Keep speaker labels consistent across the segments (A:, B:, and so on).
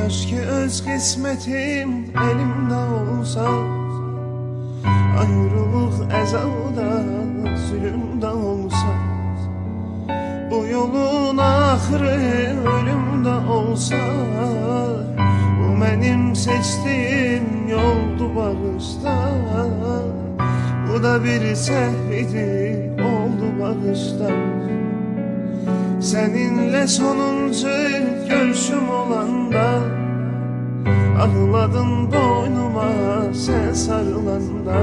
A: Keşke öz kısmetim elimde olsa, ayrılık əzabda, zulümdə olsa. Bu yolun axırı ölümdə olsa, bu mənim seçtiğim yoldu bağışla. Bu da bir səhv idi, oldu bağışla. Seninle sonuncu görüşüm olanda, ağladın boynuma sen sarılanda.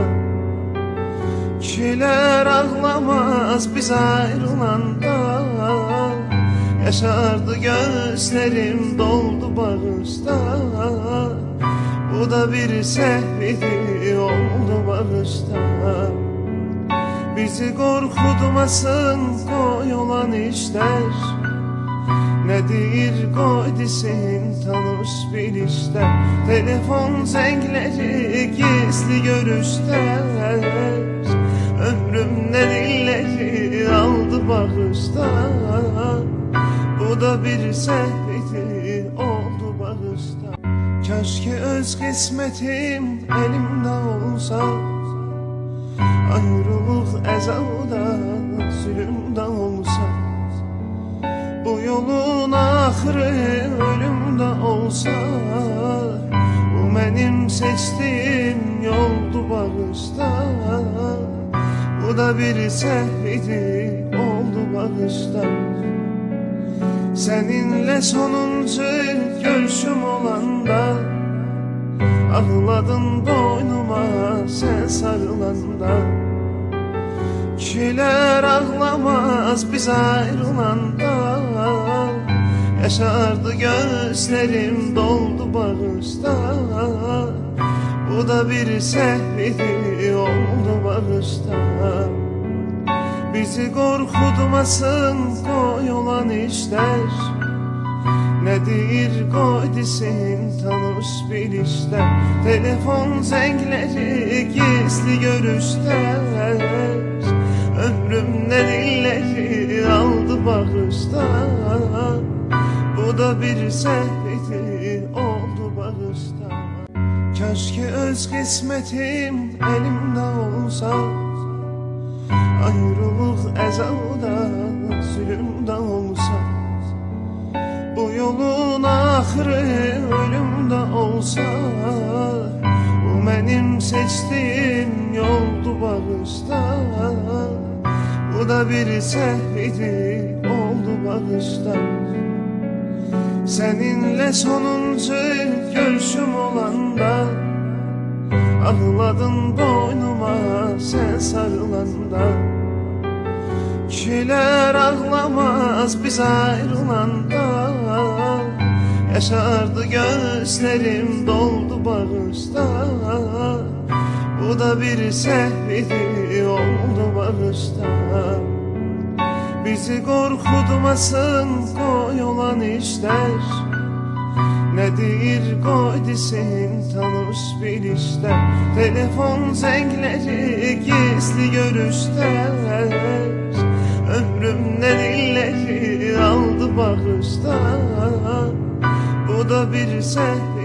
A: Kişiler ağlamaz biz ayrılanda, yaşardı gözlerim doldu bağışta. Bu da bir səhv idi, oldu bağışta. Bizi korkutmasın koy olan işler, ne deyir koy desin tanış bilişler. Telefon zengleri gizli görüşler, ömrümden illeri aldı bağışta. Bu da bir səhv idi, oldu bağışta. Keşke öz kısmetim elimde olsa, ayrılık əzabda, zulümdə olsa. Bu yolun axırı ölümdə olsa, bu mənim seçtiğim yoldu bağışla. Bu da bir səhv idi, oldu bağışla. Seninle sonuncu görüşüm olanda, ağladın boynuma sen sarılanda. Kişiler ağlamaz biz ayrılanda, yaşardı gözlerim doldu bağışta. Bu da bir səhv idi, oldu bağışta. Bizi korkutmasın koy olan işler, ne deyir koy desin tanış bilişler. Telefon zengleri gizli görüşler, ömrümden illeri aldı bağışta. Bu da bir səhv idi, oldu bağışta. Keşke öz kısmetim elimde olsa, ayrılık əzabda, zulümdə olsa. Bu yolun axırı ölümdə olsa, bu mənim seçtiğim yoldu bağışla. Bu da bir səhv idi, oldu bağışla. Seninle sonuncu görüşüm olanda, ağladın boynuma sen sarılanda. Kişiler ağlamaz biz ayrılanda, yaşardı gözlerim doldu bağışta. Bu da bir səhv idi, oldu bağışta. Bizi korkutmasın koy olan işler, ne deyir koy desin tanış bilişler. Telefon zengleri gizli görüşler, ömrümden illeri aldı bağışta. Bu da bir səhv